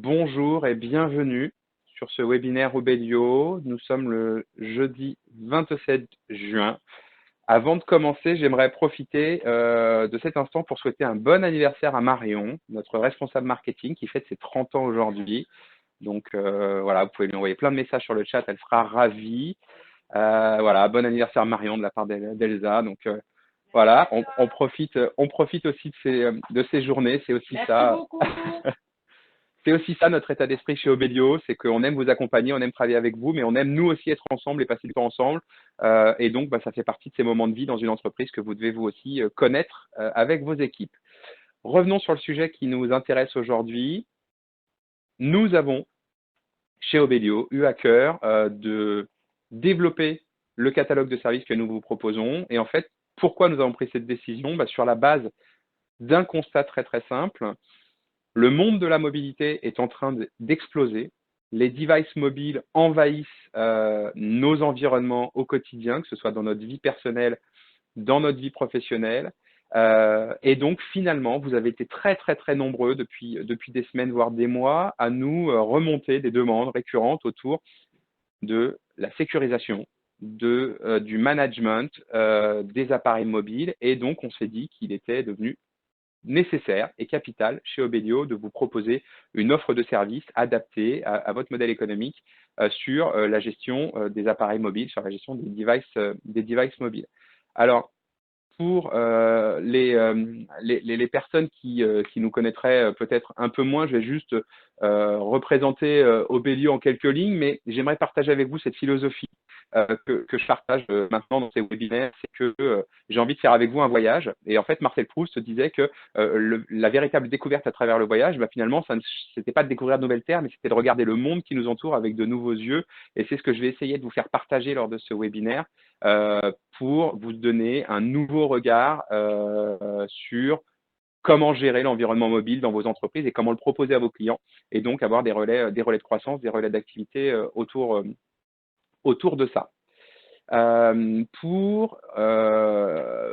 Bonjour et bienvenue sur ce webinaire Obelio. Nous sommes le jeudi 27 juin. Avant de commencer, j'aimerais profiter de cet instant pour souhaiter un bon anniversaire à Marion, notre responsable marketing qui fête ses 30 ans aujourd'hui. Donc voilà, vous pouvez lui envoyer plein de messages sur le chat, elle sera ravie. Voilà, bon anniversaire Marion de la part d'Elsa. Donc voilà, on profite aussi de ces journées, c'est aussi Merci ça. beaucoup. C'est aussi ça notre état d'esprit chez Obelio, c'est qu'on aime vous accompagner, on aime travailler avec vous, mais on aime nous aussi être ensemble et passer du temps ensemble. Et donc, ça fait partie de ces moments de vie dans une entreprise que vous devez vous aussi connaître avec vos équipes. Revenons sur le sujet qui nous intéresse aujourd'hui. Nous avons, chez Obelio, eu à cœur de développer le catalogue de services que nous vous proposons. Et en fait, pourquoi nous avons pris cette décision? Sur la base d'un constat très très simple. Le monde de la mobilité est en train d'exploser. Les devices mobiles envahissent nos environnements au quotidien, que ce soit dans notre vie personnelle, dans notre vie professionnelle. Et donc, finalement, vous avez été très, très, très nombreux depuis des semaines, voire des mois, à nous remonter des demandes récurrentes autour de la sécurisation, du management des appareils mobiles. Et donc, on s'est dit qu'il était devenu nécessaire et capital chez Obelio de vous proposer une offre de service adaptée à votre modèle économique sur la gestion des appareils mobiles, sur la gestion des devices mobiles. Alors, pour les personnes qui nous connaîtraient peut-être un peu moins, je vais juste représenter Obelio en quelques lignes, mais j'aimerais partager avec vous cette philosophie que je partage maintenant dans ces webinaires, c'est que j'ai envie de faire avec vous un voyage. Et en fait, Marcel Proust disait que la véritable découverte à travers le voyage, finalement, ce n'était pas de découvrir de nouvelles terres, mais c'était de regarder le monde qui nous entoure avec de nouveaux yeux. Et c'est ce que je vais essayer de vous faire partager lors de ce webinaire pour vous donner un nouveau regard sur comment gérer l'environnement mobile dans vos entreprises et comment le proposer à vos clients et donc avoir des relais de croissance, des relais d'activité autour de ça. Pour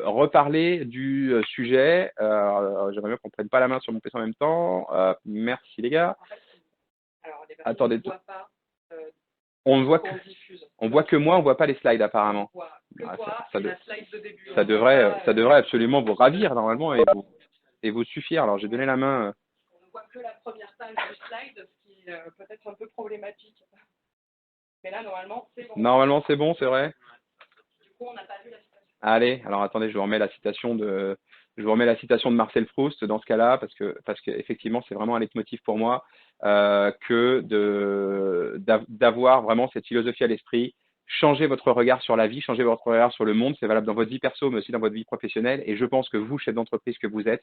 reparler du sujet, j'aimerais bien qu'on ne prenne pas la main sur mon PC en même temps. Merci les gars. En fait, alors, les personnes Attendez, ne voient pas on ne voit qu'on que, diffuse. on voit que moi, on ne voit pas les slides apparemment. On voit que Ah, toi ça, et la slide de début. ça On voit pas, devrait absolument vous ravir normalement et vous suffire. Alors j'ai donné la main. on ne voit que la première page du slide, ce qui est peut-être un peu problématique. Mais là, normalement, c'est bon. Normalement c'est bon, c'est vrai. Du coup, on n'a pas vu la citation. Allez, alors attendez, je vous remets la citation de Marcel Proust dans ce cas-là, parce que effectivement, c'est vraiment un leitmotiv pour moi que d'avoir vraiment cette philosophie à l'esprit. Changer votre regard sur la vie, changer votre regard sur le monde, c'est valable dans votre vie perso, mais aussi dans votre vie professionnelle. Et je pense que vous, chef d'entreprise que vous êtes,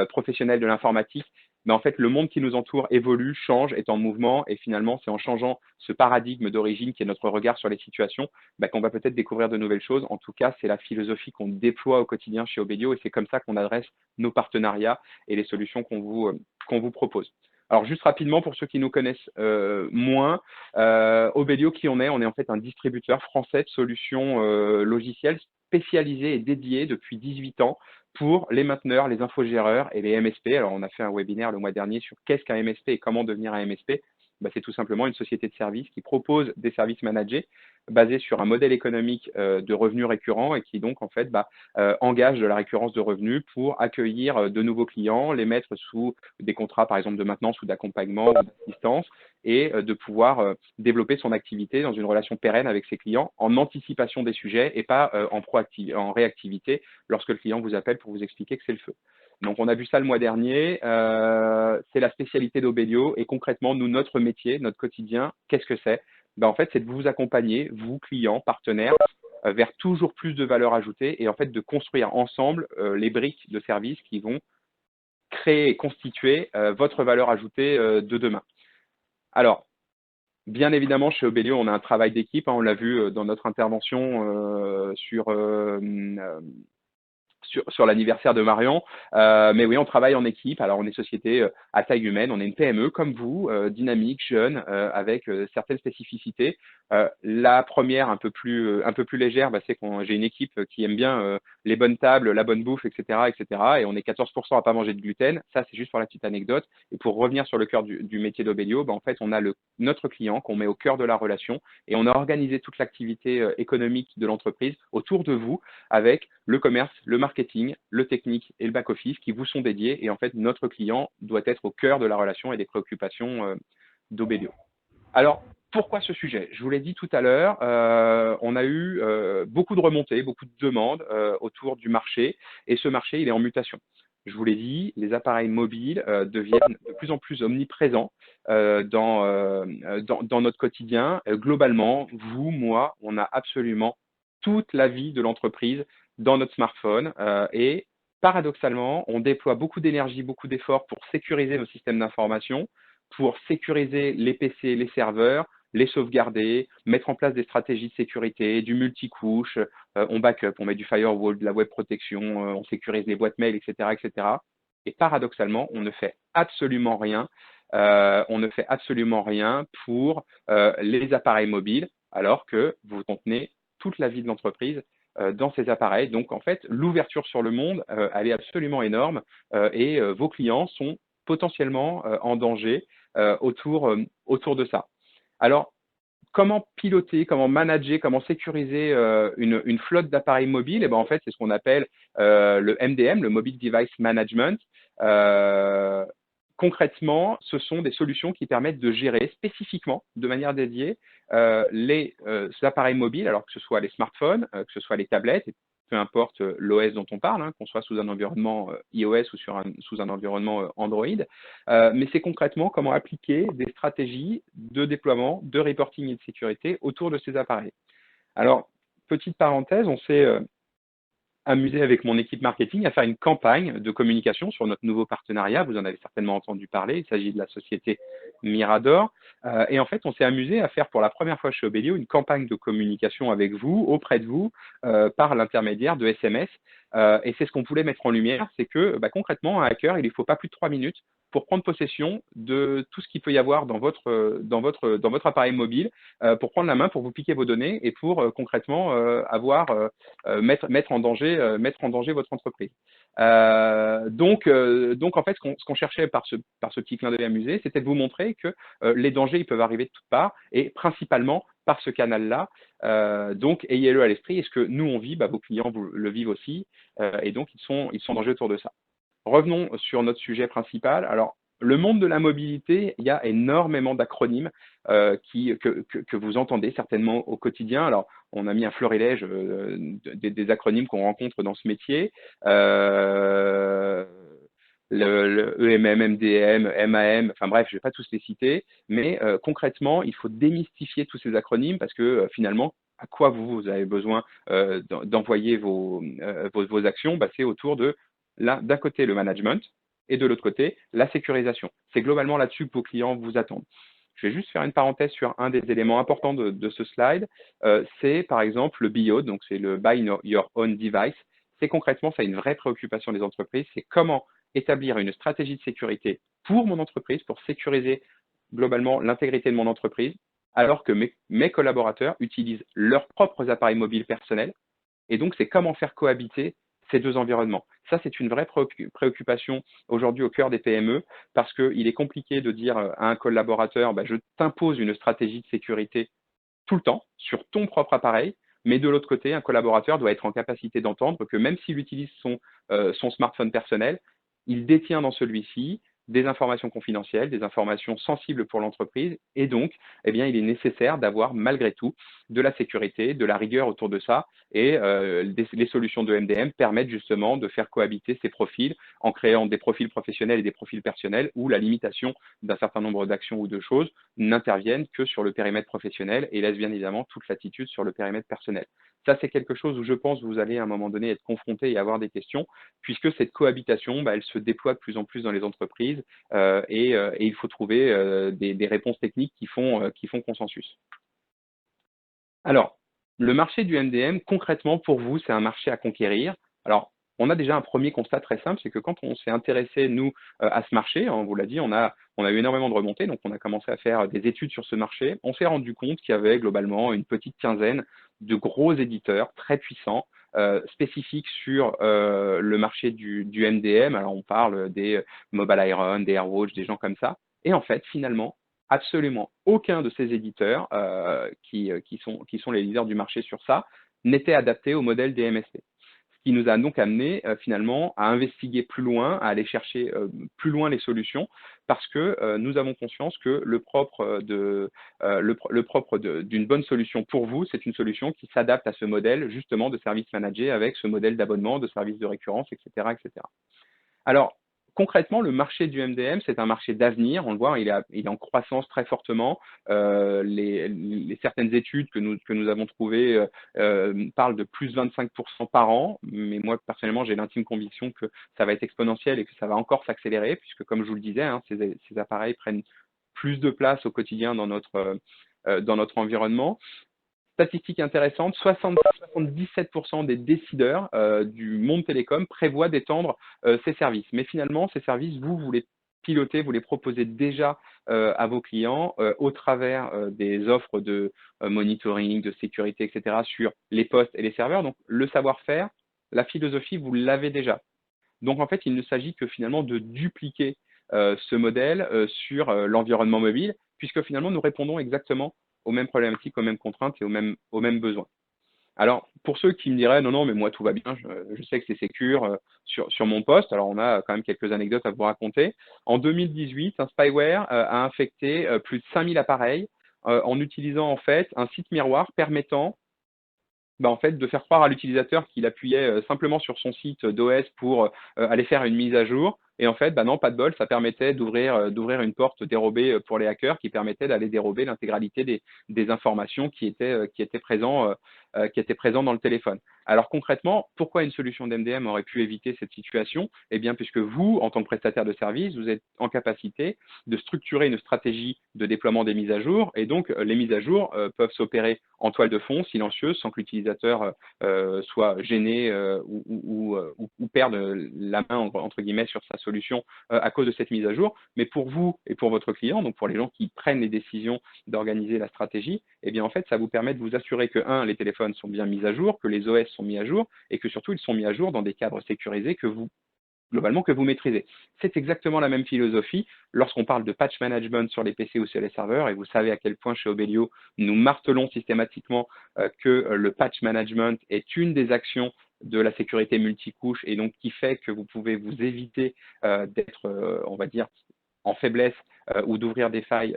professionnel de l'informatique, mais en fait, le monde qui nous entoure évolue, change, est en mouvement, et finalement, c'est en changeant ce paradigme d'origine qui est notre regard sur les situations qu'on va peut-être découvrir de nouvelles choses. En tout cas, c'est la philosophie qu'on déploie au quotidien chez Obelio et c'est comme ça qu'on adresse nos partenariats et les solutions qu'on vous propose. Alors juste rapidement pour ceux qui nous connaissent moins, Obelio qui on est en fait un distributeur français de solutions logicielles spécialisé et dédié depuis 18 ans pour les mainteneurs, les infogéreurs et les MSP. Alors on a fait un webinaire le mois dernier sur qu'est-ce qu'un MSP et comment devenir un MSP. C'est tout simplement une société de services qui propose des services managés basés sur un modèle économique de revenus récurrents et qui donc en fait engage de la récurrence de revenus pour accueillir de nouveaux clients, les mettre sous des contrats par exemple de maintenance ou d'accompagnement ou d'assistance et de pouvoir développer son activité dans une relation pérenne avec ses clients en anticipation des sujets et pas en réactivité lorsque le client vous appelle pour vous expliquer que c'est le feu. Donc, on a vu ça le mois dernier. C'est la spécialité d'Obelio. Et concrètement, nous, notre métier, notre quotidien, qu'est-ce que c'est? En fait, c'est de vous accompagner, vous, clients, partenaires, vers toujours plus de valeur ajoutée et en fait de construire ensemble les briques de services qui vont créer et constituer votre valeur ajoutée de demain. Alors, bien évidemment, chez Obelio, on a un travail d'équipe. On l'a vu dans notre intervention sur l'anniversaire de Marion. Mais oui, on travaille en équipe. Alors, on est société à taille humaine. On est une PME comme vous, dynamique, jeune, avec certaines spécificités. La première, un peu plus légère, bah, c'est que j'ai une équipe qui aime bien les bonnes tables, la bonne bouffe, etc., etc. Et on est 14% à pas manger de gluten. Ça, c'est juste pour la petite anecdote. Et pour revenir sur le cœur du métier d'Obélio, bah, en fait, on a notre client qu'on met au cœur de la relation et on a organisé toute l'activité économique de l'entreprise autour de vous avec le commerce, le marketing, le technique et le back-office qui vous sont dédiés. Et en fait, notre client doit être au cœur de la relation et des préoccupations d'Obélio. Alors, pourquoi ce sujet? Je vous l'ai dit tout à l'heure, on a eu beaucoup de remontées, beaucoup de demandes autour du marché, et ce marché, il est en mutation. Je vous l'ai dit, les appareils mobiles deviennent de plus en plus omniprésents dans notre quotidien. Globalement, vous, moi, on a absolument toute la vie de l'entreprise dans notre smartphone et paradoxalement, on déploie beaucoup d'énergie, beaucoup d'efforts pour sécuriser nos systèmes d'information, pour sécuriser les PC, les serveurs, les sauvegarder, mettre en place des stratégies de sécurité, du multicouche, on backup, on met du firewall, de la web protection, on sécurise les boîtes mail, etc., etc. Et paradoxalement, on ne fait absolument rien. On ne fait absolument rien pour les appareils mobiles, alors que vous contenez toute la vie de l'entreprise dans ces appareils. Donc, en fait, l'ouverture sur le monde, elle est absolument énorme et vos clients sont potentiellement en danger autour de ça. Alors, comment piloter, comment manager, comment sécuriser une flotte d'appareils mobiles? Et ben, en fait, c'est ce qu'on appelle le MDM, le Mobile Device Management. Euh, Concrètement, ce sont des solutions qui permettent de gérer spécifiquement, de manière dédiée, les appareils mobiles, alors que ce soit les smartphones, que ce soit les tablettes, et peu importe l'OS dont on parle, hein, qu'on soit sous un environnement iOS ou sous un environnement Android. Mais c'est concrètement comment appliquer des stratégies de déploiement, de reporting et de sécurité autour de ces appareils. Alors, petite parenthèse, on s'est amusé avec mon équipe marketing à faire une campagne de communication sur notre nouveau partenariat. Vous en avez certainement entendu parler. Il s'agit de la société Mirador. Et en fait, on s'est amusé à faire pour la première fois chez Obélio une campagne de communication avec vous, auprès de vous, par l'intermédiaire de SMS. Et c'est ce qu'on voulait mettre en lumière, c'est que bah, concrètement, un hacker, il ne faut pas plus de 3 minutes pour prendre possession de tout ce qu'il peut y avoir dans votre appareil mobile, pour prendre la main, pour vous piquer vos données et pour concrètement mettre en danger votre entreprise. Donc en fait, ce qu'on cherchait par ce petit clin d'œil amusé, c'était de vous montrer que les dangers ils peuvent arriver de toutes parts et principalement par ce canal-là. Donc ayez-le à l'esprit. Et ce que nous on vit, bah, vos clients vous le vivent aussi, et donc ils sont en danger autour de ça. Revenons sur notre sujet principal. Alors, le monde de la mobilité, il y a énormément d'acronymes que vous entendez certainement au quotidien. Alors, on a mis un florilège des acronymes qu'on rencontre dans ce métier. Le EMM, MDM, MAM, enfin bref, je ne vais pas tous les citer, mais concrètement, il faut démystifier tous ces acronymes parce que finalement, à quoi vous avez besoin d'envoyer vos actions, bah, c'est autour de d'un côté le management et de l'autre côté la sécurisation. C'est globalement là-dessus que vos clients vous attendent. Je vais juste faire une parenthèse sur un des éléments importants de ce slide. C'est par exemple le BIOD, donc c'est le Buy Your Own Device. C'est concrètement, ça a une vraie préoccupation des entreprises, c'est comment établir une stratégie de sécurité pour mon entreprise, pour sécuriser globalement l'intégrité de mon entreprise, alors que mes collaborateurs utilisent leurs propres appareils mobiles personnels. Et donc, c'est comment faire cohabiter ces deux environnements. Ça, c'est une vraie préoccupation aujourd'hui au cœur des PME parce qu'il est compliqué de dire à un collaborateur, bah, je t'impose une stratégie de sécurité tout le temps sur ton propre appareil, mais de l'autre côté, un collaborateur doit être en capacité d'entendre que même s'il utilise son smartphone personnel, il détient dans celui-ci des informations confidentielles, des informations sensibles pour l'entreprise, et donc, eh bien, il est nécessaire d'avoir malgré tout de la sécurité, de la rigueur autour de ça, et les solutions de MDM permettent justement de faire cohabiter ces profils en créant des profils professionnels et des profils personnels où la limitation d'un certain nombre d'actions ou de choses n'interviennent que sur le périmètre professionnel et laissent bien évidemment toute latitude sur le périmètre personnel. Ça, c'est quelque chose où je pense que vous allez à un moment donné être confronté et avoir des questions, puisque cette cohabitation, bah, elle se déploie de plus en plus dans les entreprises et il faut trouver des réponses techniques qui font consensus. Alors, le marché du MDM, concrètement, pour vous, c'est un marché à conquérir. Alors, on a déjà un premier constat très simple, c'est que quand on s'est intéressé, nous, à ce marché, on vous l'a dit, on a eu énormément de remontées, donc on a commencé à faire des études sur ce marché. On s'est rendu compte qu'il y avait globalement une petite quinzaine de gros éditeurs très puissants, spécifiques sur le marché du MDM. Alors on parle des Mobile Iron, des AirWatch, des gens comme ça. Et en fait, finalement, absolument aucun de ces éditeurs qui sont les leaders du marché sur ça n'était adapté au modèle des MSP. Ce qui nous a donc amené finalement à investiguer plus loin, à aller chercher plus loin les solutions, parce que nous avons conscience que le propre d'une bonne solution pour vous, c'est une solution qui s'adapte à ce modèle justement de service managé avec ce modèle d'abonnement, de service de récurrence, etc., etc. Alors, concrètement, le marché du MDM, c'est un marché d'avenir. On le voit, il est en croissance très fortement. Certaines études que nous avons trouvées parlent de plus 25% par an. Mais moi, personnellement, j'ai l'intime conviction que ça va être exponentiel et que ça va encore s'accélérer, puisque, comme je vous le disais, hein, ces appareils prennent plus de place au quotidien dans notre environnement. Statistique intéressante, 77% des décideurs du monde télécom prévoient d'étendre ces services. Mais finalement, ces services, vous les pilotez, vous les proposez déjà à vos clients au travers des offres de monitoring, de sécurité, etc. sur les postes et les serveurs. Donc, le savoir-faire, la philosophie, vous l'avez déjà. Donc, en fait, il ne s'agit que finalement de dupliquer ce modèle sur l'environnement mobile, puisque finalement, nous répondons exactement aux mêmes problématiques, aux mêmes contraintes et aux mêmes besoins. Alors, pour ceux qui me diraient, non, non, mais moi, tout va bien, je sais que c'est sécure sur mon poste, alors on a quand même quelques anecdotes à vous raconter. En 2018, un spyware a infecté plus de 5000 appareils en utilisant en fait un site miroir permettant en fait, de faire croire à l'utilisateur qu'il appuyait simplement sur son site d'OS pour aller faire une mise à jour. Et en fait, non, pas de bol, ça permettait d'ouvrir une porte dérobée pour les hackers qui permettait d'aller dérober l'intégralité des informations qui étaient présents dans le téléphone. Alors concrètement, pourquoi une solution d'MDM aurait pu éviter cette situation? Eh bien, puisque vous, en tant que prestataire de service, vous êtes en capacité de structurer une stratégie de déploiement des mises à jour. Et donc, les mises à jour peuvent s'opérer en toile de fond, silencieuse, sans que l'utilisateur soit gêné ou perde la main, entre guillemets, sur sa solution à cause de cette mise à jour. Mais pour vous et pour votre client, donc pour les gens qui prennent les décisions d'organiser la stratégie, eh bien, en fait, ça vous permet de vous assurer que, les téléphones sont bien mis à jour, que les OS sont mis à jour et que surtout, ils sont mis à jour dans des cadres sécurisés globalement que vous maîtrisez. C'est exactement la même philosophie lorsqu'on parle de patch management sur les PC ou sur les serveurs, et vous savez à quel point chez Obelio, nous martelons systématiquement que le patch management est une des actions de la sécurité multicouche et donc qui fait que vous pouvez vous éviter d'être, on va dire, en faiblesse ou d'ouvrir des failles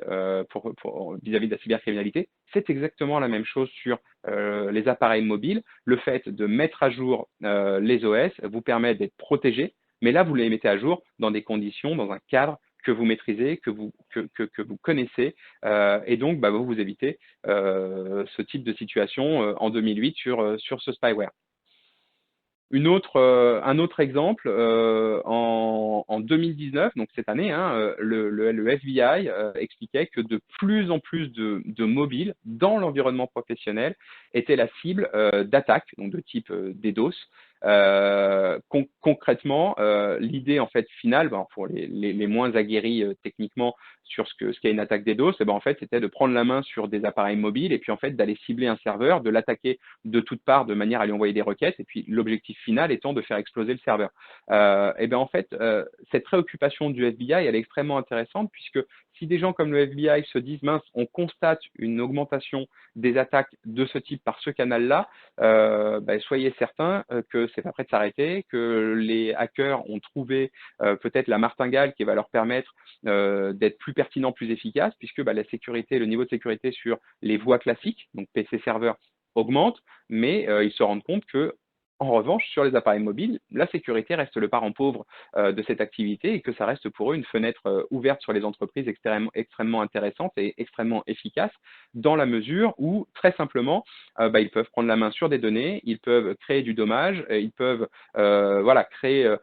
vis-à-vis de la cybercriminalité. C'est exactement la même chose sur les appareils mobiles. Le fait de mettre à jour les OS vous permet d'être protégé, mais là, vous les mettez à jour dans des conditions, dans un cadre que vous maîtrisez, que vous connaissez, et donc vous évitez ce type de situation en 2008 sur ce spyware. Un autre exemple, en 2019, donc cette année, hein, le FBI expliquait que de plus en plus de mobiles dans l'environnement professionnel étaient la cible d'attaques, donc de type DDoS. Concrètement, l'idée en fait finale, pour les moins aguerris techniquement sur ce qu'est une attaque DDoS, en fait, c'était de prendre la main sur des appareils mobiles et puis en fait d'aller cibler un serveur, de l'attaquer de toutes parts de manière à lui envoyer des requêtes, et puis l'objectif final étant de faire exploser le serveur. En fait, cette préoccupation du FBI, elle est extrêmement intéressante, puisque si des gens comme le FBI se disent, mince, on constate une augmentation des attaques de ce type par ce canal-là, soyez certains que c'est pas prêt de s'arrêter, que les hackers ont trouvé peut-être la martingale qui va leur permettre d'être plus pertinents, plus efficaces, puisque la sécurité, le niveau de sécurité sur les voies classiques, donc PC serveur, augmente, mais ils se rendent compte que, en revanche, sur les appareils mobiles, la sécurité reste le parent pauvre de cette activité et que ça reste pour eux une fenêtre ouverte sur les entreprises extrêmement intéressante et extrêmement efficace, dans la mesure où, très simplement, ils peuvent prendre la main sur des données, ils peuvent créer du dommage, ils peuvent créer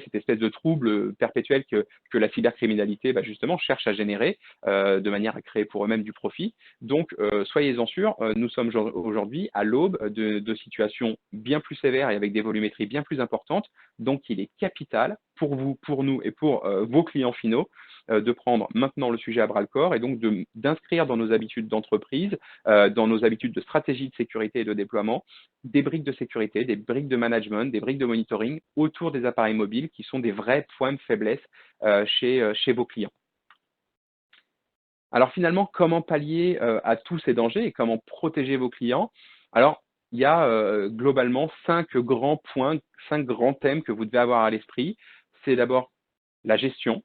cette espèce de trouble perpétuel que la cybercriminalité justement cherche à générer de manière à créer pour eux-mêmes du profit. Donc, soyez-en sûrs, nous sommes aujourd'hui à l'aube de situations sont bien plus sévères et avec des volumétries bien plus importantes. Donc, il est capital pour vous, pour nous et pour vos clients finaux de prendre maintenant le sujet à bras le corps et donc d'inscrire dans nos habitudes d'entreprise, dans nos habitudes de stratégie de sécurité et de déploiement, des briques de sécurité, des briques de management, des briques de monitoring autour des appareils mobiles qui sont des vrais points de faiblesse chez vos clients. Alors finalement, comment pallier à tous ces dangers et comment protéger vos clients? Alors, il y a globalement 5 grands points, 5 grands thèmes que vous devez avoir à l'esprit. C'est d'abord la gestion,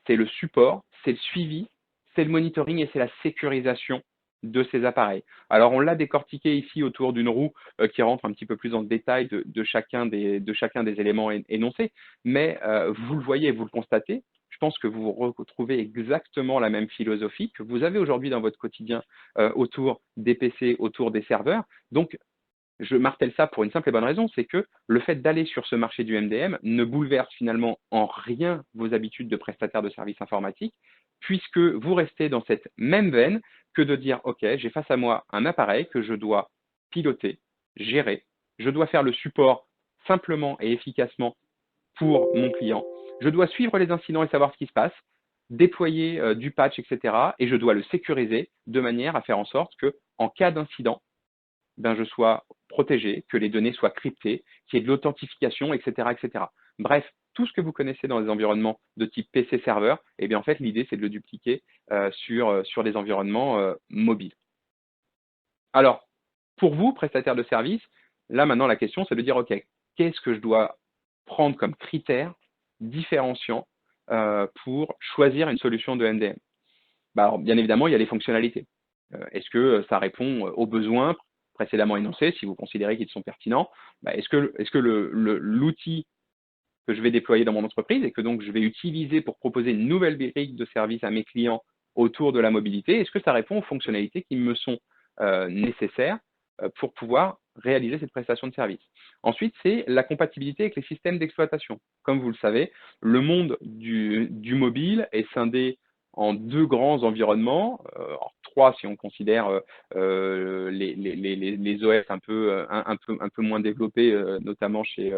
c'est le support, c'est le suivi, c'est le monitoring et c'est la sécurisation de ces appareils. Alors, on l'a décortiqué ici autour d'une roue qui rentre un petit peu plus dans le détail de chacun des éléments énoncés, mais vous le voyez, vous le constatez, je pense que vous retrouvez exactement la même philosophie que vous avez aujourd'hui dans votre quotidien autour des PC, autour des serveurs. Donc, je martèle ça pour une simple et bonne raison, c'est que le fait d'aller sur ce marché du MDM ne bouleverse finalement en rien vos habitudes de prestataire de services informatiques, puisque vous restez dans cette même veine que de dire, OK, j'ai face à moi un appareil que je dois piloter, gérer, je dois faire le support simplement et efficacement pour mon client, je dois suivre les incidents et savoir ce qui se passe, déployer du patch, etc. Et je dois le sécuriser de manière à faire en sorte que, en cas d'incident, ben, je sois protégé, que les données soient cryptées, qu'il y ait de l'authentification, etc., etc. Bref, tout ce que vous connaissez dans les environnements de type PC serveur, eh bien en fait, l'idée, c'est de le dupliquer sur des environnements mobiles. Alors, pour vous, prestataire de service, là maintenant, la question, c'est de dire, OK, qu'est-ce que je dois prendre comme critère différenciant pour choisir une solution de MDM? Bah, alors, bien évidemment, il y a les fonctionnalités. Est-ce que ça répond aux besoins précédemment énoncés, si vous considérez qu'ils sont pertinents? Bah, est-ce que l'outil que je vais déployer dans mon entreprise et que donc je vais utiliser pour proposer une nouvelle brique de service à mes clients autour de la mobilité, est-ce que ça répond aux fonctionnalités qui me sont nécessaires pour pouvoir réaliser cette prestation de service? Ensuite, c'est la compatibilité avec les systèmes d'exploitation. Comme vous le savez, le monde du mobile est scindé en 2 grands environnements, 3 si on considère les OS un peu moins développés, notamment chez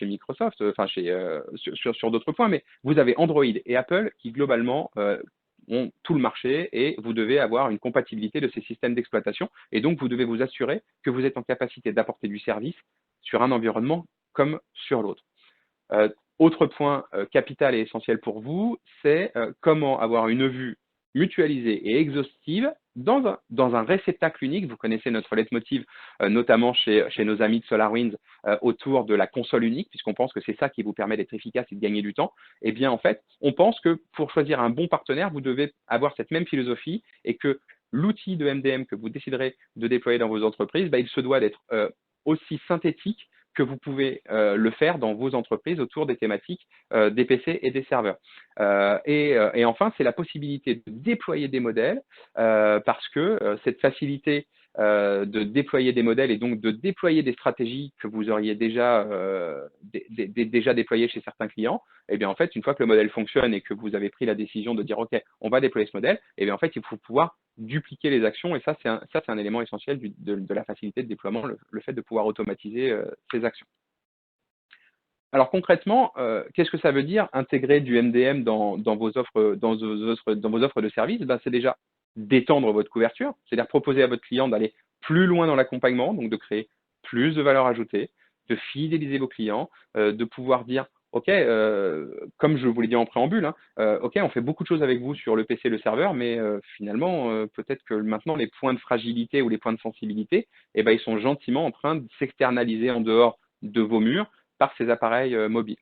Microsoft, enfin sur d'autres points, mais vous avez Android et Apple qui globalement ont tout le marché et vous devez avoir une compatibilité de ces systèmes d'exploitation et donc vous devez vous assurer que vous êtes en capacité d'apporter du service sur un environnement comme sur l'autre. Autre point capital et essentiel pour vous, c'est comment avoir une vue mutualisée et exhaustive dans un réceptacle unique. Vous connaissez notre leitmotiv, notamment chez nos amis de SolarWinds, autour de la console unique, puisqu'on pense que c'est ça qui vous permet d'être efficace et de gagner du temps. Eh bien, en fait, on pense que pour choisir un bon partenaire, vous devez avoir cette même philosophie et que l'outil de MDM que vous déciderez de déployer dans vos entreprises, bah, il se doit d'être aussi synthétique que vous pouvez le faire dans vos entreprises autour des thématiques des PC et des serveurs. Et enfin, c'est la possibilité de déployer des modèles parce que cette facilité de déployer des modèles et donc de déployer des stratégies que vous auriez déjà déployées chez certains clients, eh bien en fait, une fois que le modèle fonctionne et que vous avez pris la décision de dire OK, on va déployer ce modèle, eh bien en fait, il faut pouvoir dupliquer les actions et ça, c'est un élément essentiel de la facilité de déploiement, le fait de pouvoir automatiser ces actions. Alors concrètement, qu'est-ce que ça veut dire intégrer du MDM dans vos offres, dans vos offres de services? Ben, c'est déjà d'étendre votre couverture, c'est-à-dire proposer à votre client d'aller plus loin dans l'accompagnement, donc de créer plus de valeur ajoutée, de fidéliser vos clients, de pouvoir dire, OK, comme je vous l'ai dit en préambule, hein, OK, on fait beaucoup de choses avec vous sur le PC et le serveur, mais finalement, peut-être que maintenant, les points de fragilité ou les points de sensibilité, eh ben, ils sont gentiment en train de s'externaliser en dehors de vos murs par ces appareils mobiles.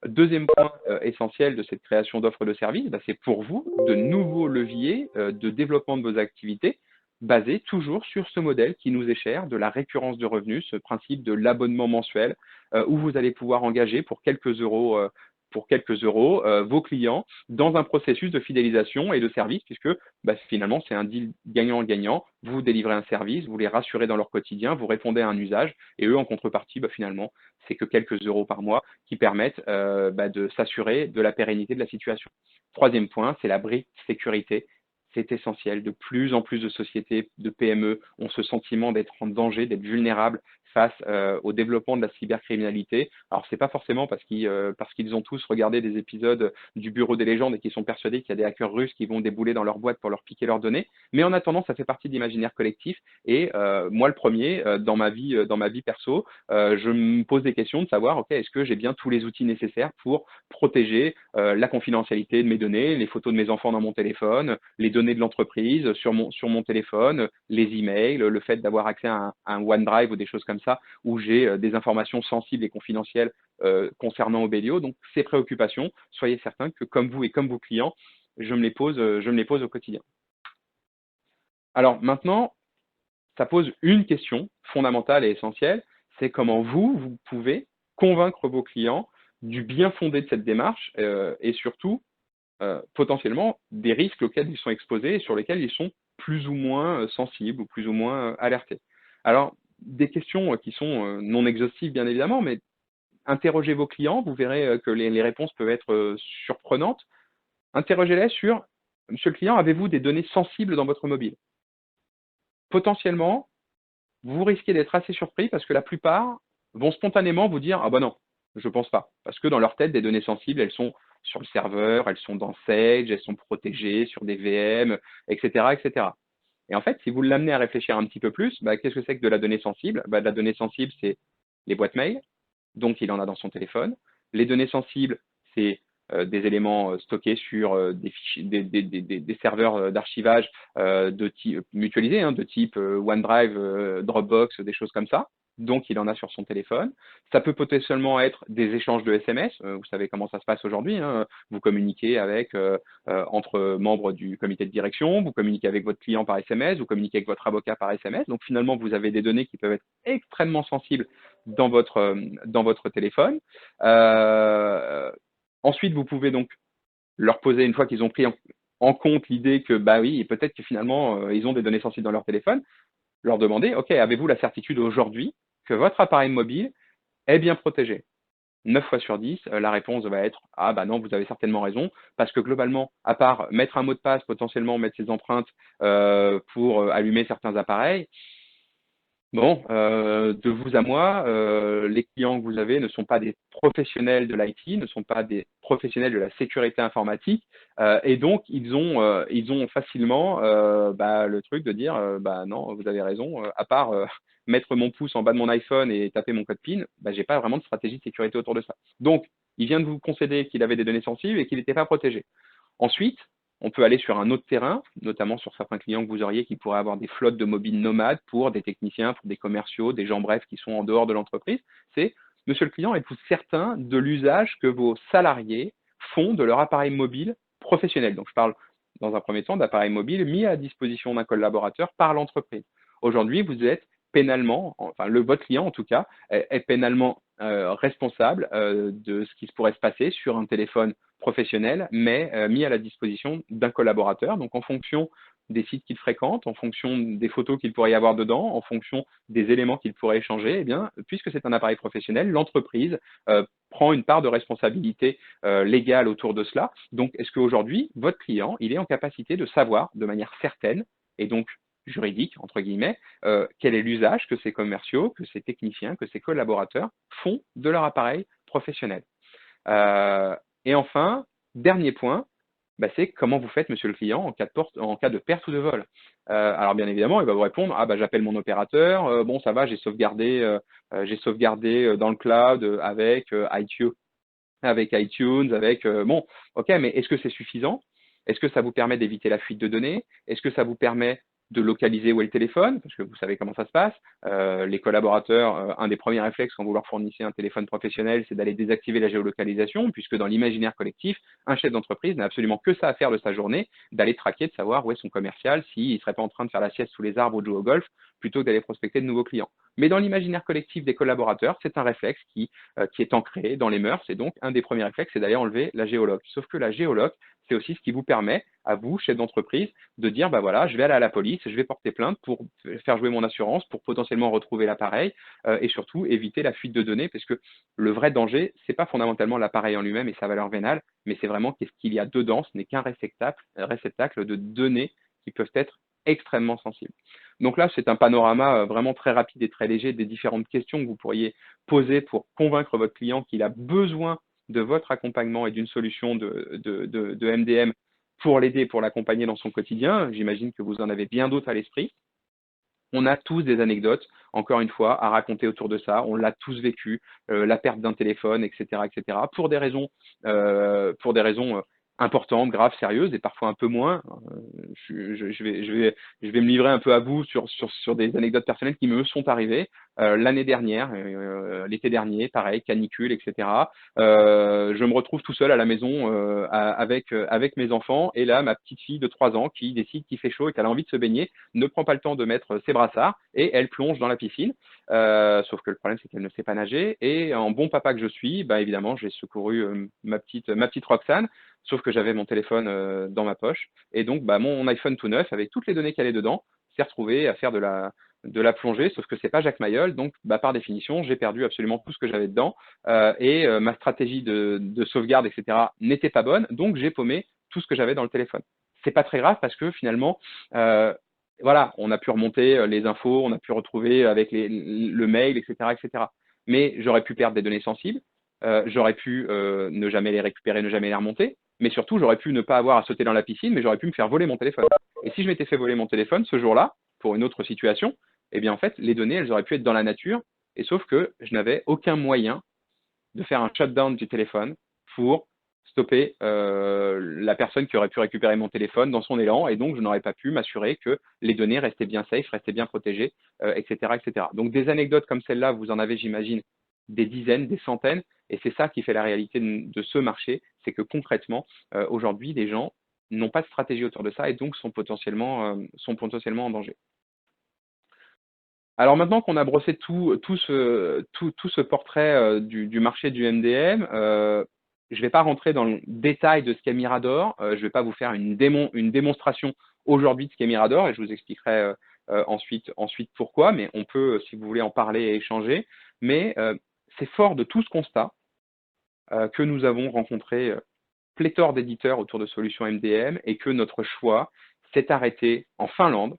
Deuxième point essentiel de cette création d'offres de services, bah, c'est pour vous de nouveaux leviers de développement de vos activités basés toujours sur ce modèle qui nous est cher, de la récurrence de revenus, ce principe de l'abonnement mensuel où vous allez pouvoir engager pour quelques euros vos clients dans un processus de fidélisation et de service, puisque bah, finalement, c'est un deal gagnant-gagnant. Vous délivrez un service, vous les rassurez dans leur quotidien, vous répondez à un usage, et eux, en contrepartie, bah, finalement, c'est que quelques euros par mois qui permettent bah, de s'assurer de la pérennité de la situation. Troisième point, c'est la brique sécurité. c'est essentiel. De plus en plus de sociétés, de PME ont ce sentiment d'être en danger, d'être vulnérables face au développement de la cybercriminalité. Alors, c'est pas forcément parce qu'ils ont tous regardé des épisodes du Bureau des légendes et qu'ils sont persuadés qu'il y a des hackers russes qui vont débouler dans leur boîte pour leur piquer leurs données. Mais en attendant, ça fait partie de l'imaginaire collectif. Et moi, le premier, dans ma vie perso, je me pose des questions de savoir, ok, est-ce que j'ai bien tous les outils nécessaires pour protéger la confidentialité de mes données, les photos de mes enfants dans mon téléphone, les données de l'entreprise sur mon téléphone, les emails, le fait d'avoir accès à un OneDrive ou des choses comme ça, où j'ai des informations sensibles et confidentielles concernant Obelio. Donc, ces préoccupations, soyez certains que comme vous et comme vos clients, je me les pose au quotidien. Alors maintenant, ça pose une question fondamentale et essentielle, c'est comment vous pouvez convaincre vos clients du bien fondé de cette démarche et surtout potentiellement des risques auxquels ils sont exposés et sur lesquels ils sont plus ou moins sensibles ou plus ou moins alertés. Alors, des questions qui sont non exhaustives bien évidemment, mais interrogez vos clients, vous verrez que les réponses peuvent être surprenantes. Interrogez-les sur, monsieur le client, avez-vous des données sensibles dans votre mobile? Potentiellement, vous risquez d'être assez surpris parce que la plupart vont spontanément vous dire, ah ben non, je pense pas. Parce que dans leur tête, des données sensibles, elles sont sur le serveur, elles sont dans Sage, elles sont protégées sur des VM, etc., etc. Et en fait, si vous l'amenez à réfléchir un petit peu plus, bah, qu'est-ce que c'est que de la donnée sensible? Bah, de la donnée sensible, c'est les boîtes mail, donc il en a dans son téléphone. Les données sensibles, c'est des éléments stockés sur des fichiers, des serveurs d'archivage de type mutualisés, hein, de type OneDrive, Dropbox, des choses comme ça. Donc, il en a sur son téléphone. Ça peut potentiellement être des échanges de SMS. Vous savez comment ça se passe aujourd'hui, hein. Vous communiquez avec entre membres du comité de direction, vous communiquez avec votre client par SMS, vous communiquez avec votre avocat par SMS. Donc, finalement, vous avez des données qui peuvent être extrêmement sensibles dans votre téléphone. Ensuite, vous pouvez donc leur poser, une fois qu'ils ont pris en compte l'idée que, bah oui, peut-être que finalement, ils ont des données sensibles dans leur téléphone, leur demander, OK, avez-vous la certitude aujourd'hui que votre appareil mobile est bien protégé? 9 fois sur 10, la réponse va être, ah bah non, vous avez certainement raison, parce que globalement, à part mettre un mot de passe, potentiellement mettre ses empreintes pour allumer certains appareils, bon, de vous à moi, les clients que vous avez ne sont pas des professionnels de l'IT, ne sont pas des professionnels de la sécurité informatique, et donc ils ont facilement bah, le truc de dire, bah non, vous avez raison, à part mettre mon pouce en bas de mon iPhone et taper mon code PIN, bah, j'ai pas vraiment de stratégie de sécurité autour de ça. Donc, il vient de vous concéder qu'il avait des données sensibles et qu'il n'était pas protégé. Ensuite, on peut aller sur un autre terrain, notamment sur certains clients que vous auriez qui pourraient avoir des flottes de mobiles nomades pour des techniciens, pour des commerciaux, des gens brefs qui sont en dehors de l'entreprise. C'est, monsieur le client, êtes-vous certain de l'usage que vos salariés font de leur appareil mobile professionnel? Donc, je parle dans un premier temps d'appareil mobile mis à disposition d'un collaborateur par l'entreprise. Aujourd'hui, vous êtes pénalement, enfin votre client en tout cas, est pénalement responsable de ce qui pourrait se passer sur un téléphone professionnel, mais mis à la disposition d'un collaborateur. Donc en fonction des sites qu'il fréquente, en fonction des photos qu'il pourrait y avoir dedans, en fonction des éléments qu'il pourrait échanger, eh bien, puisque c'est un appareil professionnel, l'entreprise prend une part de responsabilité légale autour de cela. Donc, est-ce qu'aujourd'hui, votre client, il est en capacité de savoir de manière certaine, et donc juridique, entre guillemets, quel est l'usage que ces commerciaux, que ces techniciens, que ces collaborateurs font de leur appareil professionnel. Et enfin, dernier point, bah, c'est comment vous faites, monsieur le client, en cas de perte ou de vol. Alors bien évidemment, il va vous répondre, ah bah j'appelle mon opérateur, bon ça va, j'ai sauvegardé dans le cloud avec iTunes, bon, ok, mais est-ce que c'est suffisant? Est-ce que ça vous permet d'éviter la fuite de données? Est-ce que ça vous permet de localiser où est le téléphone? Parce que vous savez comment ça se passe. Les collaborateurs, un des premiers réflexes quand vous leur fournissez un téléphone professionnel, c'est d'aller désactiver la géolocalisation, puisque dans l'imaginaire collectif, un chef d'entreprise n'a absolument que ça à faire de sa journée, d'aller traquer, de savoir où est son commercial, s'il ne serait pas en train de faire la sieste sous les arbres ou de jouer au golf, plutôt que d'aller prospecter de nouveaux clients. Mais dans l'imaginaire collectif des collaborateurs, c'est un réflexe qui est ancré dans les mœurs, et donc un des premiers réflexes, c'est d'aller enlever la géoloc. Sauf que la géoloc, c'est aussi ce qui vous permet, à vous, chef d'entreprise, de dire, bah voilà, je vais aller à la police, je vais porter plainte pour faire jouer mon assurance, pour potentiellement retrouver l'appareil, et surtout éviter la fuite de données, parce que le vrai danger, c'est pas fondamentalement l'appareil en lui-même et sa valeur vénale, mais c'est vraiment qu'est-ce qu'il y a dedans, ce n'est qu'un réceptacle de données qui peuvent être extrêmement sensibles. Donc là, c'est un panorama vraiment très rapide et très léger des différentes questions que vous pourriez poser pour convaincre votre client qu'il a besoin de votre accompagnement et d'une solution de MDM pour l'aider, pour l'accompagner dans son quotidien. J'imagine que vous en avez bien d'autres à l'esprit. On a tous des anecdotes, encore une fois, à raconter autour de ça. On l'a tous vécu, la perte d'un téléphone, etc., pour des raisons importantes, graves, sérieuses, et parfois un peu moins. Je vais me livrer un peu à vous sur des anecdotes personnelles qui me sont arrivées l'année dernière, l'été dernier, pareil, canicule, etc. Je me retrouve tout seul à la maison avec mes enfants, et là, ma petite fille de 3 ans qui décide qu'il fait chaud et qu'elle a envie de se baigner, ne prend pas le temps de mettre ses brassards et elle plonge dans la piscine. Sauf que le problème, c'est qu'elle ne sait pas nager. Et en bon papa que je suis, bah, évidemment, j'ai secouru ma petite Roxane, sauf que j'avais mon téléphone dans ma poche. Et donc, bah, mon iPhone tout neuf, avec toutes les données qu'elle est dedans, s'est retrouvé à faire de la plongée, sauf que c'est pas Jacques Mayol. Donc, bah, par définition, j'ai perdu absolument tout ce que j'avais dedans. Ma stratégie de sauvegarde, etc., n'était pas bonne. Donc, j'ai paumé tout ce que j'avais dans le téléphone. C'est pas très grave parce que finalement, voilà, on a pu remonter les infos, on a pu retrouver avec le mail, etc., etc. Mais j'aurais pu perdre des données sensibles, j'aurais pu ne jamais les récupérer, ne jamais les remonter, mais surtout, j'aurais pu ne pas avoir à sauter dans la piscine, mais j'aurais pu me faire voler mon téléphone. Et si je m'étais fait voler mon téléphone ce jour-là, pour une autre situation, eh bien, en fait, les données, elles auraient pu être dans la nature, et sauf que je n'avais aucun moyen de faire un shutdown du téléphone pour stopper la personne qui aurait pu récupérer mon téléphone dans son élan, et donc je n'aurais pas pu m'assurer que les données restaient bien safe, restaient bien protégées, etc., etc. Donc des anecdotes comme celle-là, vous en avez, j'imagine, des dizaines, des centaines, et c'est ça qui fait la réalité de ce marché, c'est que concrètement, aujourd'hui, les gens n'ont pas de stratégie autour de ça et donc sont potentiellement en danger. Alors maintenant qu'on a brossé tout ce portrait du marché du MDM, je ne vais pas rentrer dans le détail de ce qu'est Mirador. Je ne vais pas vous faire une démonstration aujourd'hui de ce qu'est Mirador et je vous expliquerai ensuite pourquoi, mais on peut, si vous voulez, en parler et échanger. Mais c'est fort de tout ce constat que nous avons rencontré pléthore d'éditeurs autour de solutions MDM et que notre choix s'est arrêté en Finlande,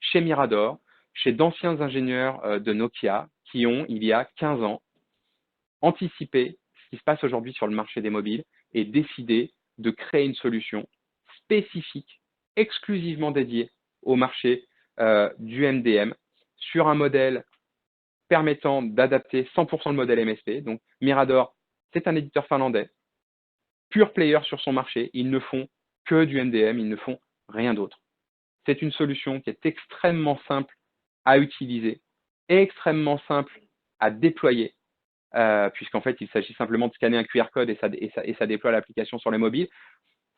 chez Mirador, chez d'anciens ingénieurs de Nokia qui ont, il y a 15 ans, anticipé ce qui se passe aujourd'hui sur le marché des mobiles et décidé de créer une solution spécifique, exclusivement dédiée au marché du MDM sur un modèle permettant d'adapter 100% le modèle MSP. Donc Mirador, c'est un éditeur finlandais, pure player sur son marché. Ils ne font que du MDM, ils ne font rien d'autre. C'est une solution qui est extrêmement simple à utiliser, extrêmement simple à déployer, puisqu'en fait, il s'agit simplement de scanner un QR code et ça déploie l'application sur les mobiles.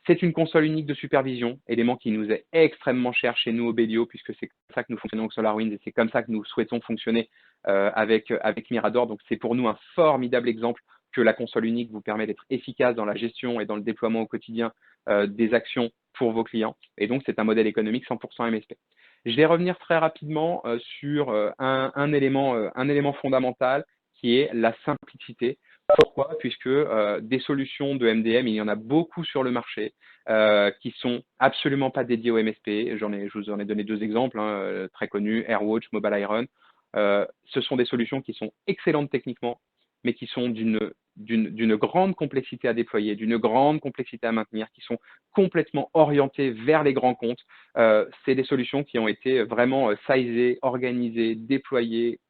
C'est une console unique de supervision, élément qui nous est extrêmement cher chez nous au Bellio, puisque c'est comme ça que nous fonctionnons avec SolarWinds et c'est comme ça que nous souhaitons fonctionner avec Mirador. Donc, c'est pour nous un formidable exemple que la console unique vous permet d'être efficace dans la gestion et dans le déploiement au quotidien des actions pour vos clients. Et donc, c'est un modèle économique 100% MSP. Je vais revenir très rapidement sur un élément fondamental qui est la simplicité. Pourquoi? Puisque des solutions de MDM, il y en a beaucoup sur le marché qui sont absolument pas dédiées au MSP. Je vous en ai donné 2 exemples très connus, AirWatch, Mobile Iron. Ce sont des solutions qui sont excellentes techniquement, mais qui sont d'une grande complexité à déployer, d'une grande complexité à maintenir, qui sont complètement orientées vers les grands comptes. C'est des solutions qui ont été vraiment sizées, organisées, déployées,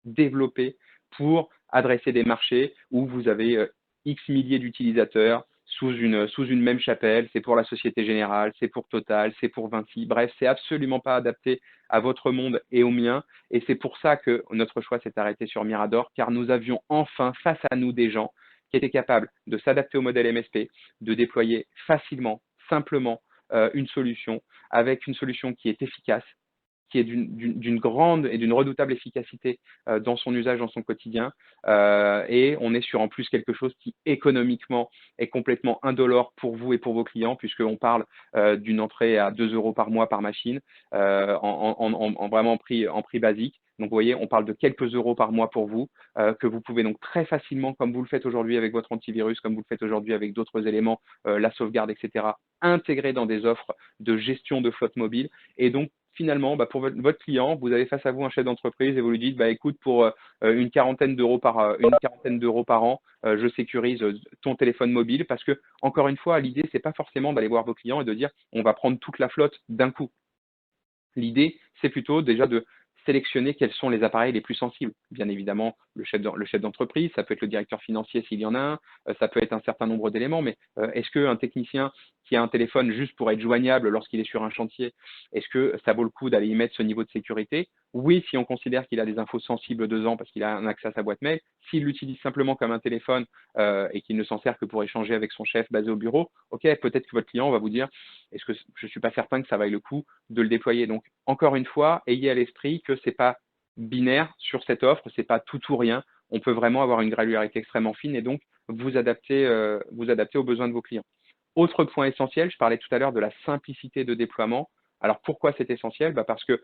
développées pour adresser des marchés où vous avez X milliers d'utilisateurs sous une même chapelle. C'est pour la Société Générale, c'est pour Total, c'est pour Vinci. Bref, c'est absolument pas adapté à votre monde et au mien. Et c'est pour ça que notre choix s'est arrêté sur Mirador, car nous avions enfin face à nous des gens qui étaient capables de s'adapter au modèle MSP, de déployer facilement, simplement une solution, avec une solution qui est efficace, qui est d'une grande et d'une redoutable efficacité dans son usage, dans son quotidien. Et on est sur en plus quelque chose qui économiquement est complètement indolore pour vous et pour vos clients, puisqu'on parle d'une entrée à 2 € par mois par machine, vraiment en prix basique. Donc, vous voyez, on parle de quelques euros par mois pour vous, que vous pouvez donc très facilement, comme vous le faites aujourd'hui avec votre antivirus, comme vous le faites aujourd'hui avec d'autres éléments, la sauvegarde, etc., intégrer dans des offres de gestion de flotte mobile. Et donc, finalement, pour votre client, vous avez face à vous un chef d'entreprise et vous lui dites, écoute, pour une quarantaine d'euros par an, je sécurise ton téléphone mobile parce que, encore une fois, l'idée, c'est pas forcément d'aller voir vos clients et de dire, on va prendre toute la flotte d'un coup. L'idée, c'est plutôt déjà de sélectionner quels sont les appareils les plus sensibles. Bien évidemment, le chef d'entreprise, ça peut être le directeur financier s'il y en a un, ça peut être un certain nombre d'éléments, mais est-ce qu'un technicien qui a un téléphone juste pour être joignable lorsqu'il est sur un chantier, est-ce que ça vaut le coup d'aller y mettre ce niveau de sécurité? Oui, si on considère qu'il a des infos sensibles dedans parce qu'il a un accès à sa boîte mail. S'il l'utilise simplement comme un téléphone et qu'il ne s'en sert que pour échanger avec son chef basé au bureau, ok, peut-être que votre client va vous dire, est-ce que je ne suis pas certain que ça vaille le coup de le déployer. Donc, encore une fois, ayez à l'esprit que ce n'est pas binaire sur cette offre, ce n'est pas tout ou rien. On peut vraiment avoir une granularité extrêmement fine et donc vous adapter aux besoins de vos clients. Autre point essentiel, je parlais tout à l'heure de la simplicité de déploiement. Alors pourquoi c'est essentiel? Parce que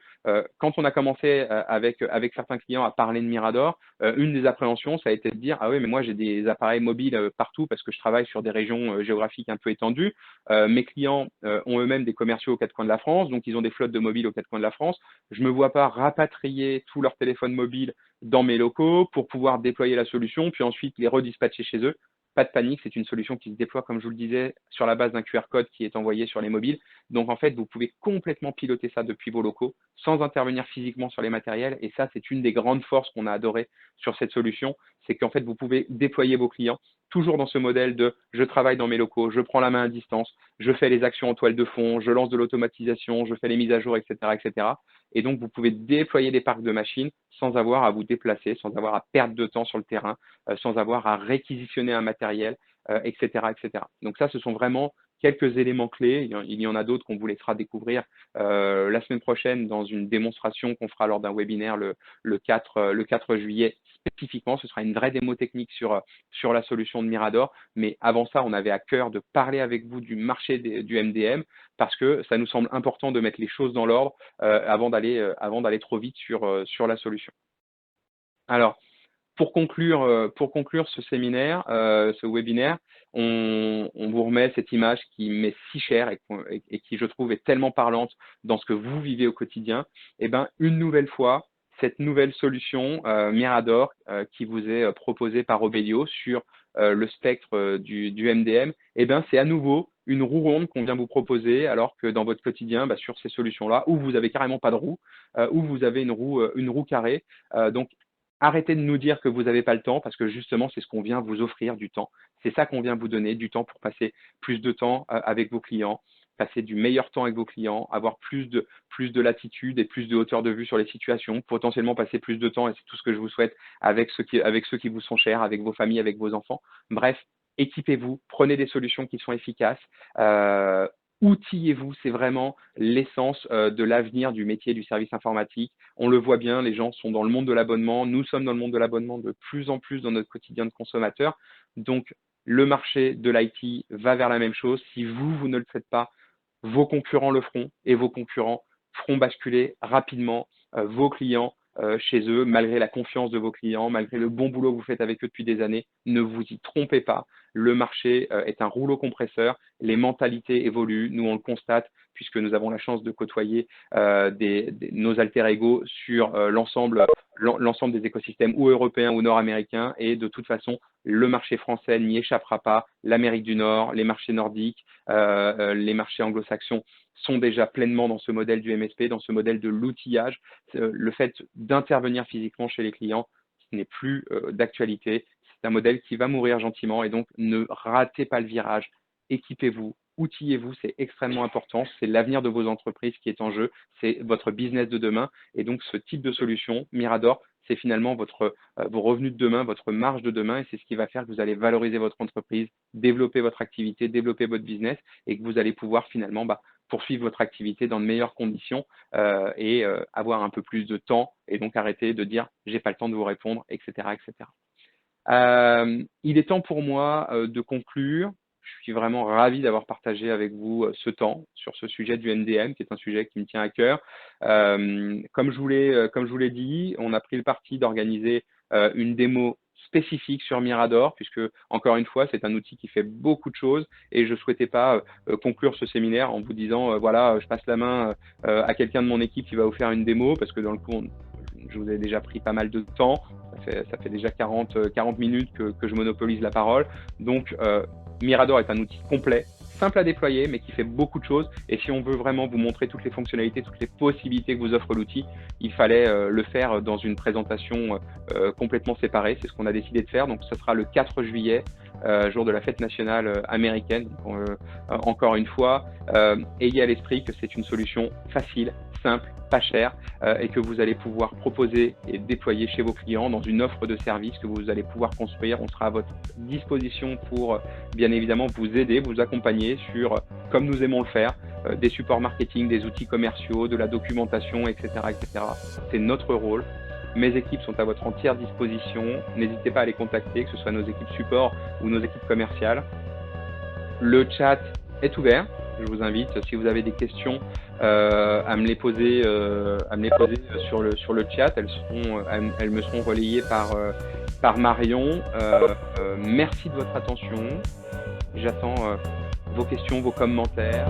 quand on a commencé avec certains clients à parler de Mirador, une des appréhensions, ça a été de dire, ah oui, mais moi j'ai des appareils mobiles partout parce que je travaille sur des régions géographiques un peu étendues. Mes clients ont eux-mêmes des commerciaux aux quatre coins de la France, donc ils ont des flottes de mobiles aux quatre coins de la France. Je ne me vois pas rapatrier tous leurs téléphones mobiles dans mes locaux pour pouvoir déployer la solution, puis ensuite les redispatcher chez eux. Pas de panique, c'est une solution qui se déploie, comme je vous le disais, sur la base d'un QR code qui est envoyé sur les mobiles. Donc, en fait, vous pouvez complètement piloter ça depuis vos locaux sans intervenir physiquement sur les matériels. Et ça, c'est une des grandes forces qu'on a adoré sur cette solution. C'est qu'en fait, vous pouvez déployer vos clients toujours dans ce modèle de je travaille dans mes locaux, je prends la main à distance, je fais les actions en toile de fond, je lance de l'automatisation, je fais les mises à jour, etc., etc. Et donc, vous pouvez déployer des parcs de machines sans avoir à vous déplacer, sans avoir à perdre de temps sur le terrain, sans avoir à réquisitionner un matériel, etc., etc. Donc ça, ce sont vraiment quelques éléments clés. Il y en a d'autres qu'on vous laissera découvrir la semaine prochaine dans une démonstration qu'on fera lors d'un webinaire le 4 juillet spécifiquement. Ce sera une vraie démo technique sur la solution de Mirador. Mais avant ça, on avait à cœur de parler avec vous du marché du MDM parce que ça nous semble important de mettre les choses dans l'ordre avant d'aller trop vite sur la solution. Alors, pour conclure ce séminaire, ce webinaire, on vous remet cette image qui m'est si chère et qui, je trouve, est tellement parlante dans ce que vous vivez au quotidien. Eh bien, une nouvelle fois, cette nouvelle solution Mirador qui vous est proposée par Obelio sur le spectre du MDM, eh bien, c'est à nouveau une roue ronde qu'on vient vous proposer, alors que dans votre quotidien, sur ces solutions-là, où vous avez carrément pas de roue, où vous avez une roue carrée. Donc, arrêtez de nous dire que vous n'avez pas le temps parce que justement, c'est ce qu'on vient vous offrir du temps. C'est ça qu'on vient vous donner, du temps pour passer plus de temps avec vos clients, passer du meilleur temps avec vos clients, avoir plus de latitude et plus de hauteur de vue sur les situations, potentiellement passer plus de temps, et c'est tout ce que je vous souhaite, avec ceux qui vous sont chers, avec vos familles, avec vos enfants. Bref, équipez-vous, prenez des solutions qui sont efficaces. Outillez-vous, c'est vraiment l'essence de l'avenir du métier du service informatique. On le voit bien, les gens sont dans le monde de l'abonnement. Nous sommes dans le monde de l'abonnement de plus en plus dans notre quotidien de consommateur. Donc, le marché de l'IT va vers la même chose. Si vous ne le faites pas, vos concurrents le feront et vos concurrents feront basculer rapidement vos clients chez eux, malgré la confiance de vos clients, malgré le bon boulot que vous faites avec eux depuis des années. Ne vous y trompez pas. Le marché est un rouleau compresseur. Les mentalités évoluent. Nous, on le constate puisque nous avons la chance de côtoyer nos alter ego sur l'ensemble des écosystèmes ou européens ou nord-américains. Et de toute façon, le marché français n'y échappera pas. L'Amérique du Nord, les marchés nordiques, les marchés anglo-saxons sont déjà pleinement dans ce modèle du MSP, dans ce modèle de l'outillage. Le fait d'intervenir physiquement chez les clients, ce n'est plus d'actualité. C'est un modèle qui va mourir gentiment et donc ne ratez pas le virage. Équipez-vous, outillez-vous, c'est extrêmement important. C'est l'avenir de vos entreprises qui est en jeu. C'est votre business de demain. Et donc, ce type de solution, Mirador, c'est finalement vos revenus de demain, votre marge de demain, et c'est ce qui va faire que vous allez valoriser votre entreprise, développer votre activité, développer votre business, et que vous allez pouvoir finalement poursuivre votre activité dans de meilleures conditions et avoir un peu plus de temps, et donc arrêter de dire j'ai pas le temps de vous répondre, etc., etc. Il est temps pour moi de conclure. Je suis vraiment ravi d'avoir partagé avec vous ce temps sur ce sujet du MDM, qui est un sujet qui me tient à cœur. Comme je vous l'ai dit, on a pris le parti d'organiser une démo spécifique sur Mirador, puisque, encore une fois, c'est un outil qui fait beaucoup de choses et je ne souhaitais pas conclure ce séminaire en vous disant, voilà, je passe la main à quelqu'un de mon équipe qui va vous faire une démo, parce que dans le coup, je vous ai déjà pris pas mal de temps. Ça fait déjà 40 minutes que je monopolise la parole. Donc, Mirador est un outil complet, simple à déployer, mais qui fait beaucoup de choses. Et si on veut vraiment vous montrer toutes les fonctionnalités, toutes les possibilités que vous offre l'outil, il fallait le faire dans une présentation complètement séparée. C'est ce qu'on a décidé de faire. Donc, ce sera le 4 juillet, jour de la fête nationale américaine. Encore une fois, ayez à l'esprit que c'est une solution facile, simple, pas cher, et que vous allez pouvoir proposer et déployer chez vos clients dans une offre de service que vous allez pouvoir construire. On sera à votre disposition pour bien évidemment vous aider, vous accompagner sur, comme nous aimons le faire, des supports marketing, des outils commerciaux, de la documentation, etc., etc. C'est notre rôle. Mes équipes sont à votre entière disposition. N'hésitez pas à les contacter, que ce soit nos équipes support ou nos équipes commerciales. Le chat est ouvert. Je vous invite, si vous avez des questions, à me les poser sur le chat. Elles me seront relayées par Marion. Merci de votre attention. J'attends vos questions, vos commentaires.